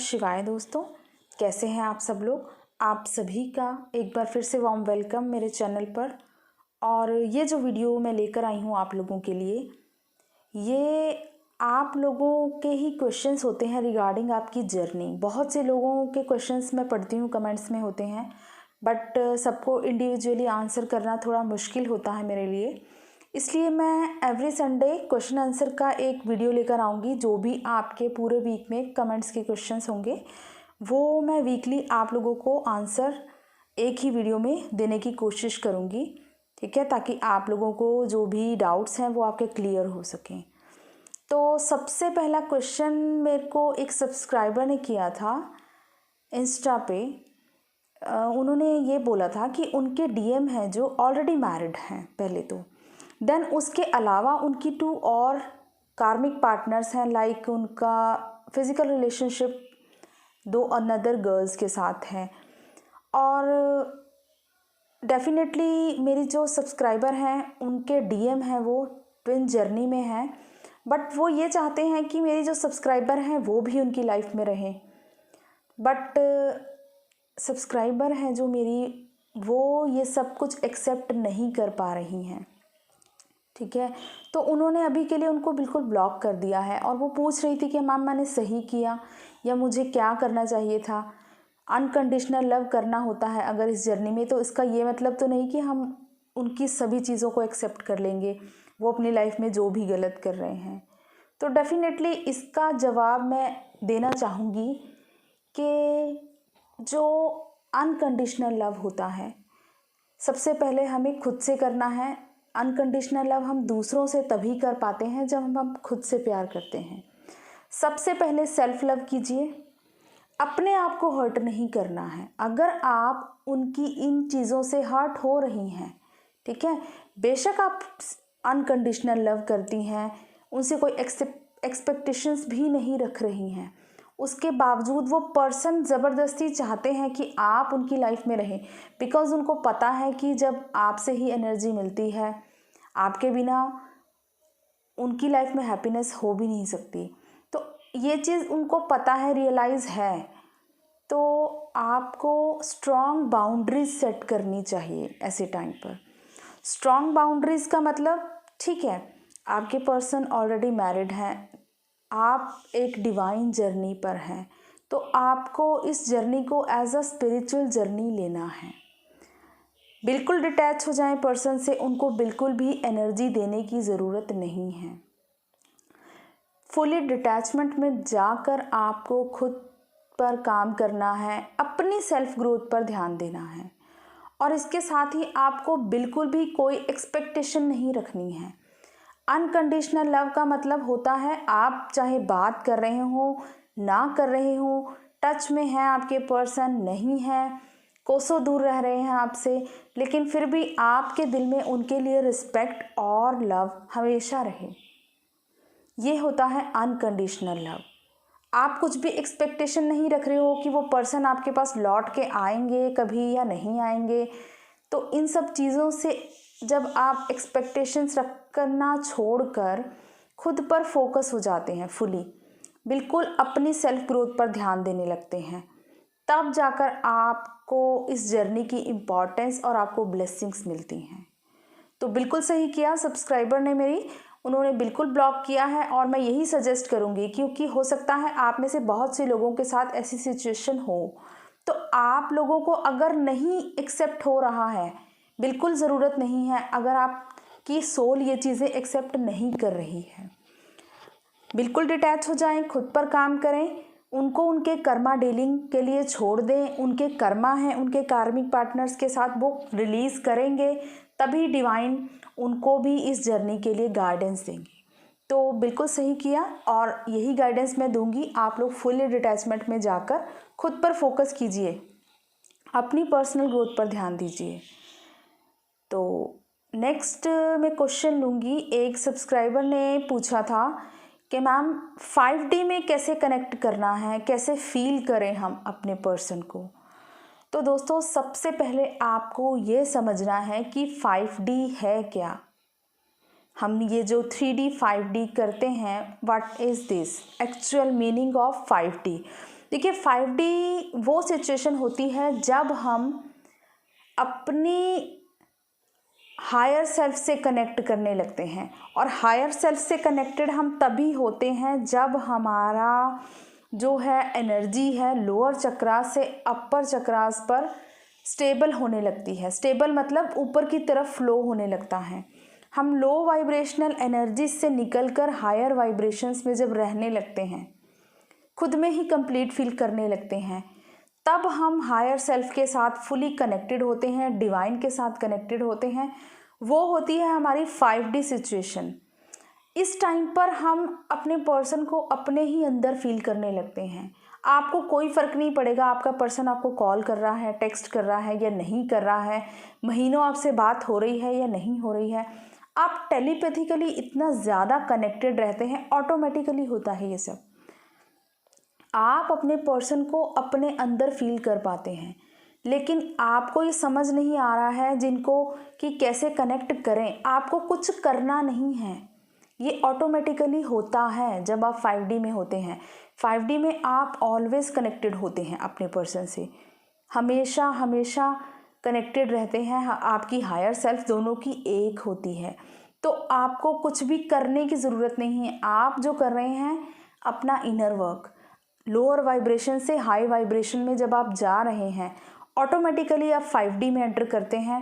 शिवाय दोस्तों, कैसे हैं आप सब लोग। आप सभी का एक बार फिर से वार्म वेलकम मेरे चैनल पर। और ये जो वीडियो मैं लेकर आई हूँ आप लोगों के लिए, ये आप लोगों के ही क्वेश्चंस होते हैं रिगार्डिंग आपकी जर्नी। बहुत से लोगों के क्वेश्चंस मैं पढ़ती हूँ, कमेंट्स में होते हैं, बट सबको इंडिविजुअली आंसर करना थोड़ा मुश्किल होता है मेरे लिए। इसलिए मैं एवरी संडे क्वेश्चन आंसर का एक वीडियो लेकर आऊँगी। जो भी आपके पूरे वीक में कमेंट्स के क्वेश्चंस होंगे वो मैं वीकली आप लोगों को आंसर एक ही वीडियो में देने की कोशिश करूँगी, ठीक है, ताकि आप लोगों को जो भी डाउट्स हैं वो आपके क्लियर हो सकें। तो सबसे पहला क्वेश्चन मेरे को एक सब्सक्राइबर ने किया था इंस्टा पे। उन्होंने ये बोला था कि उनके डीएम हैं जो ऑलरेडी मैरिड हैं पहले तो, देन उसके अलावा उनकी 2 और कार्मिक पार्टनर्स हैं, लाइक उनका फिज़िकल रिलेशनशिप 2 अनदर गर्ल्स के साथ हैं। और डेफिनेटली मेरी जो सब्सक्राइबर हैं उनके डीएम हैं वो ट्विन जर्नी में हैं, बट वो ये चाहते हैं कि मेरी जो सब्सक्राइबर हैं वो भी उनकी लाइफ में रहें। बट सब्सक्राइबर हैं जो मेरी, वो ये सब कुछ एक्सेप्ट नहीं कर पा रही हैं, ठीक है। तो उन्होंने अभी के लिए उनको बिल्कुल ब्लॉक कर दिया है। और वो पूछ रही थी कि मैम मैंने सही किया या मुझे क्या करना चाहिए था। अनकंडीशनल लव करना होता है अगर इस जर्नी में, तो इसका ये मतलब तो नहीं कि हम उनकी सभी चीज़ों को एक्सेप्ट कर लेंगे, वो अपनी लाइफ में जो भी गलत कर रहे हैं। तो डेफिनेटली इसका जवाब मैं देना चाहूँगी कि जो अनकंडीशनल लव होता है सबसे पहले हमें खुद से करना है। अनकंडीशनल लव हम दूसरों से तभी कर पाते हैं जब हम खुद से प्यार करते हैं। सबसे पहले सेल्फ लव कीजिए, अपने आप को हर्ट नहीं करना है। अगर आप उनकी इन चीज़ों से हर्ट हो रही हैं, ठीक है, बेशक आप अनकंडीशनल लव करती हैं, उनसे कोई एक्सपेक्टेशंस भी नहीं रख रही हैं, उसके बावजूद वो पर्सन ज़बरदस्ती चाहते हैं कि आप उनकी लाइफ में रहें, बिकॉज़ उनको पता है कि जब आपसे ही एनर्जी मिलती है, आपके बिना उनकी लाइफ में हैप्पीनेस हो भी नहीं सकती। तो ये चीज़ उनको पता है, रियलाइज़ है। तो आपको स्ट्रॉन्ग बाउंड्रीज सेट करनी चाहिए ऐसे टाइम पर। स्ट्रॉन्ग बाउंड्रीज का मतलब, ठीक है, आपके पर्सन ऑलरेडी मैरिड हैं, आप एक डिवाइन जर्नी पर हैं, तो आपको इस जर्नी को एज अ स्पिरिचुअल जर्नी लेना है। बिल्कुल डिटैच हो जाएं पर्सन से, उनको बिल्कुल भी एनर्जी देने की ज़रूरत नहीं है। फुली डिटैचमेंट में जाकर आपको खुद पर काम करना है, अपनी सेल्फ ग्रोथ पर ध्यान देना है। और इसके साथ ही आपको बिल्कुल भी कोई एक्सपेक्टेशन नहीं रखनी है। अनकंडीशनल लव का मतलब होता है आप चाहे बात कर रहे हो ना कर रहे हो, टच में है आपके पर्सन नहीं है, कोसों दूर रह रहे हैं आपसे, लेकिन फिर भी आपके दिल में उनके लिए रिस्पेक्ट और लव हमेशा रहे। ये होता है अनकंडीशनल लव। आप कुछ भी एक्सपेक्टेशन नहीं रख रहे हो कि वो पर्सन आपके पास लौट के आएंगे कभी या नहीं आएंगे। तो इन सब चीज़ों से जब आप एक्सपेक्टेशंस रखना छोड़कर खुद पर फोकस हो जाते हैं, फुली बिल्कुल अपनी सेल्फ ग्रोथ पर ध्यान देने लगते हैं, तब जाकर आपको इस जर्नी की इम्पॉर्टेंस और आपको ब्लेसिंग्स मिलती हैं। तो बिल्कुल सही किया सब्सक्राइबर ने मेरी, उन्होंने बिल्कुल ब्लॉक किया है। और मैं यही सजेस्ट करूँगी, क्योंकि हो सकता है आप में से बहुत से लोगों के साथ ऐसी सिचुएशन हो, तो आप लोगों को अगर नहीं एक्सेप्ट हो रहा है, बिल्कुल ज़रूरत नहीं है, अगर आपकी सोल ये चीज़ें एक्सेप्ट नहीं कर रही है, बिल्कुल डिटैच हो जाएं, खुद पर काम करें, उनको उनके कर्मा डीलिंग के लिए छोड़ दें। उनके कर्मा हैं, उनके कार्मिक पार्टनर्स के साथ वो रिलीज़ करेंगे, तभी डिवाइन उनको भी इस जर्नी के लिए गाइडेंस देंगे। तो बिल्कुल सही किया, और यही गाइडेंस मैं दूंगी। आप लोग फुल डिटैचमेंट में जाकर खुद पर फोकस कीजिए, अपनी पर्सनल ग्रोथ पर ध्यान दीजिए। तो नेक्स्ट मैं क्वेश्चन लूँगी। एक सब्सक्राइबर ने पूछा था कि मैम 5D में कैसे कनेक्ट करना है, कैसे फील करें हम अपने पर्सन को। तो दोस्तों सबसे पहले आपको ये समझना है कि 5D है क्या। हम ये जो 3D 5D करते हैं, what is this actual meaning of 5D। देखिए 5D वो सिचुएशन होती है जब हम अपनी हायर सेल्फ से कनेक्ट करने लगते हैं, और हायर सेल्फ से कनेक्टेड हम तभी होते हैं जब हमारा जो है एनर्जी है लोअर चक्रास से अपर चक्रास पर स्टेबल होने लगती है। स्टेबल मतलब ऊपर की तरफ फ्लो होने लगता है। हम लो वाइब्रेशनल एनर्जी से निकलकर हायर वाइब्रेशंस में जब रहने लगते हैं, खुद में ही कंप्लीट फील करने लगते हैं, तब हम हायर सेल्फ के साथ फुली कनेक्टेड होते हैं, डिवाइन के साथ कनेक्टेड होते हैं। वो होती है हमारी 5D सिचुएशन। इस टाइम पर हम अपने पर्सन को अपने ही अंदर फील करने लगते हैं। आपको कोई फ़र्क नहीं पड़ेगा आपका पर्सन आपको कॉल कर रहा है, टेक्स्ट कर रहा है या नहीं कर रहा है, महीनों आपसे बात हो रही है या नहीं हो रही है। आप टेलीपैथिकली इतना ज़्यादा कनेक्टेड रहते हैं, ऑटोमेटिकली होता है ये सब। आप अपने पर्सन को अपने अंदर फील कर पाते हैं, लेकिन आपको ये समझ नहीं आ रहा है जिनको कि कैसे कनेक्ट करें। आपको कुछ करना नहीं है, ये ऑटोमेटिकली होता है जब आप 5D में होते हैं। 5D में आप ऑलवेज कनेक्टेड होते हैं अपने पर्सन से, हमेशा हमेशा कनेक्टेड रहते हैं। आपकी हायर सेल्फ दोनों की एक होती है, तो आपको कुछ भी करने की ज़रूरत नहीं है। आप जो कर रहे हैं अपना इनर वर्क, लोअर वाइब्रेशन से हाई वाइब्रेशन में जब आप जा रहे हैं, ऑटोमेटिकली आप 5D में एंटर करते हैं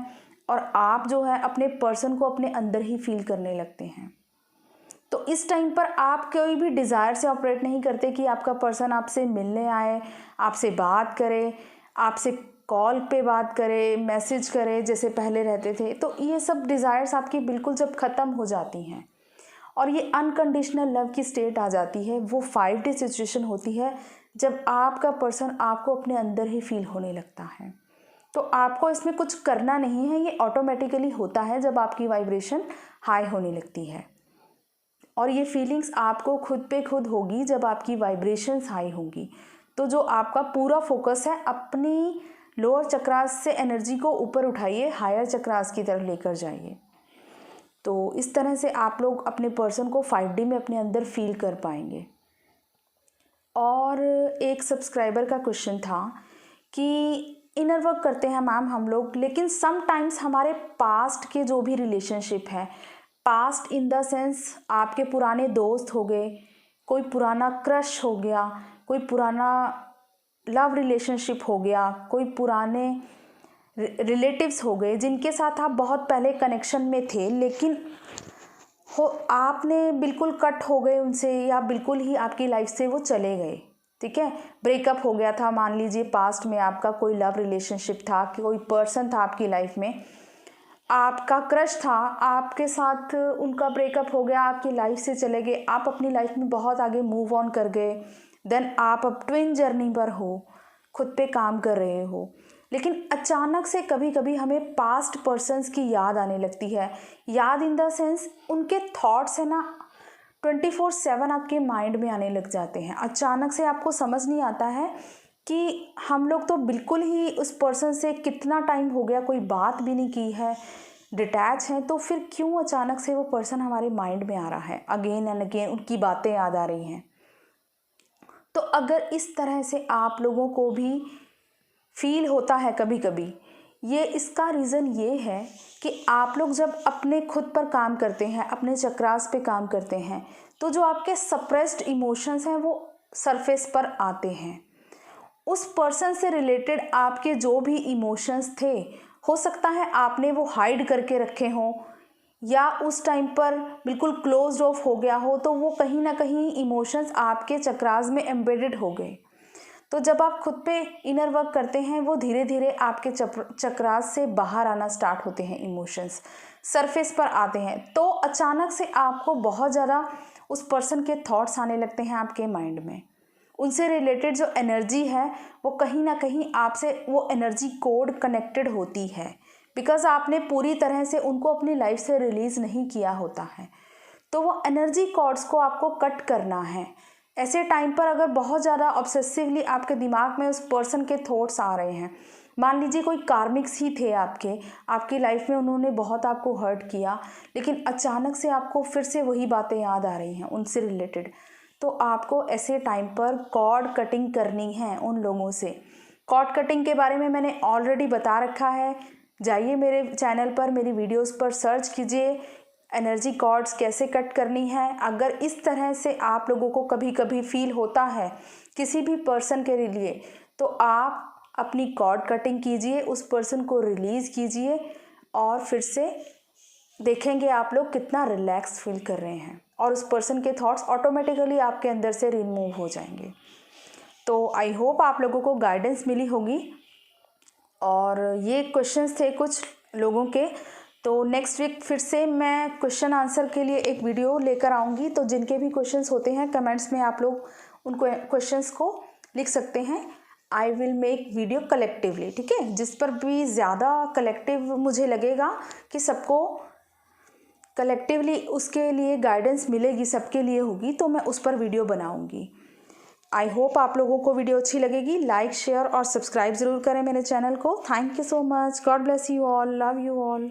और आप जो है अपने पर्सन को अपने अंदर ही फील करने लगते हैं। तो इस टाइम पर आप कोई भी डिज़ायर से ऑपरेट नहीं करते कि आपका पर्सन आपसे मिलने आए, आपसे बात करे, आपसे कॉल पे बात करे, मैसेज करे जैसे पहले रहते थे। तो ये सब डिज़ायर्स आपकी बिल्कुल जब ख़त्म हो जाती हैं और ये अनकंडीशनल लव की स्टेट आ जाती है, वो 5D सिचुएशन होती है जब आपका पर्सन आपको अपने अंदर ही फील होने लगता है। तो आपको इसमें कुछ करना नहीं है, ये ऑटोमेटिकली होता है जब आपकी वाइब्रेशन हाई होने लगती है। और ये फीलिंग्स आपको खुद पे खुद होगी जब आपकी वाइब्रेशंस हाई होंगी। तो जो आपका पूरा फोकस है, अपनी लोअर चक्रास से एनर्जी को ऊपर उठाइए, हायर चक्रास की तरफ लेकर जाइए। तो इस तरह से आप लोग अपने पर्सन को 5D में अपने अंदर फील कर पाएंगे। और एक सब्सक्राइबर का क्वेश्चन था कि इनर वर्क करते हैं मैम हम लोग, लेकिन समटाइम्स हमारे पास्ट के जो भी रिलेशनशिप है, पास्ट इन द सेंस आपके पुराने दोस्त हो गए, कोई पुराना क्रश हो गया, कोई पुराना लव रिलेशनशिप हो गया, कोई पुराने रिलेटिव्स हो गए जिनके साथ आप बहुत पहले कनेक्शन में थे, लेकिन आपने बिल्कुल कट हो गए उनसे, या बिल्कुल ही आपकी लाइफ से वो चले गए। ठीक है, ब्रेकअप हो गया था, मान लीजिए पास्ट में आपका कोई लव रिलेशनशिप था, कोई पर्सन था आपकी लाइफ में, आपका क्रश था, आपके साथ उनका ब्रेकअप हो गया, आपकी लाइफ से चले गए, आप अपनी लाइफ में बहुत आगे मूव ऑन कर गए। देन आप अब ट्विन जर्नी पर हो, खुद पे काम कर रहे हो, लेकिन अचानक से कभी कभी हमें पास्ट पर्सन्स की याद आने लगती है। याद इन द सेंस उनके थॉट्स है ना 24/7 आपके माइंड में आने लग जाते हैं। अचानक से आपको समझ नहीं आता है कि हम लोग तो बिल्कुल ही उस पर्सन से कितना टाइम हो गया कोई बात भी नहीं की है, डिटैच हैं, तो फिर क्यों अचानक से वो पर्सन हमारे माइंड में आ रहा है, अगेन एंड अगेन उनकी बातें याद आ रही हैं। तो अगर इस तरह से आप लोगों को भी फील होता है कभी कभी, ये इसका रीज़न ये है कि आप लोग जब अपने खुद पर काम करते हैं, अपने चक्रास पे काम करते हैं, तो जो आपके सप्रेस्ड इमोशंस हैं वो सरफेस पर आते हैं। उस पर्सन से रिलेटेड आपके जो भी इमोशंस थे, हो सकता है आपने वो हाइड करके रखे हों, या उस टाइम पर बिल्कुल क्लोज्ड ऑफ हो गया हो, तो वो कहीं ना कहीं इमोशंस आपके चक्रास में एम्बेडेड हो गए। तो जब आप खुद पे इनर वर्क करते हैं, वो धीरे धीरे आपके चक्रास से बाहर आना स्टार्ट होते हैं, इमोशंस सरफेस पर आते हैं। तो अचानक से आपको बहुत ज़्यादा उस पर्सन के थॉट्स आने लगते हैं आपके माइंड में। उनसे रिलेटेड जो एनर्जी है वो कहीं ना कहीं आपसे वो एनर्जी कोड कनेक्टेड होती है, बिकॉज़ आपने पूरी तरह से उनको अपनी लाइफ से रिलीज़ नहीं किया होता है। तो वो एनर्जी कॉर्ड्स को आपको कट करना है। ऐसे टाइम पर अगर बहुत ज़्यादा ऑब्सेसिवली आपके दिमाग में उस पर्सन के थॉट्स आ रहे हैं, मान लीजिए कोई कार्मिक्स ही थे आपकी लाइफ में, उन्होंने बहुत आपको हर्ट किया, लेकिन अचानक से आपको फिर से वही बातें याद आ रही हैं उनसे रिलेटेड, तो आपको ऐसे टाइम पर कॉर्ड कटिंग करनी है उन लोगों से। कॉर्ड कटिंग के बारे में मैंने ऑलरेडी बता रखा है, जाइए मेरे चैनल पर, मेरी वीडियोस पर सर्च कीजिए एनर्जी कॉर्ड्स कैसे कट करनी है। अगर इस तरह से आप लोगों को कभी कभी फील होता है किसी भी पर्सन के लिए, तो आप अपनी कॉर्ड कटिंग कीजिए, उस पर्सन को रिलीज़ कीजिए और फिर से देखेंगे आप लोग कितना रिलैक्स फील कर रहे हैं और उस पर्सन के थॉट्स ऑटोमेटिकली आपके अंदर से रिमूव हो जाएंगे। तो आई होप आप लोगों को गाइडेंस मिली होगी। और ये क्वेश्चंस थे कुछ लोगों के, तो नेक्स्ट वीक फिर से मैं क्वेश्चन आंसर के लिए एक वीडियो लेकर आऊँगी। तो जिनके भी क्वेश्चंस होते हैं कमेंट्स में आप लोग उन क्वेश्चंस को लिख सकते हैं। I will make video collectively, ठीक है, जिस पर भी ज़्यादा कलेक्टिव मुझे लगेगा कि सबको कलेक्टिवली उसके लिए गाइडेंस मिलेगी, सबके लिए होगी, तो मैं उस पर वीडियो बनाऊंगी। आई होप आप लोगों को वीडियो अच्छी लगेगी। लाइक, शेयर और सब्सक्राइब ज़रूर करें मेरे चैनल को। Thank you so much. God bless you all. Love you all.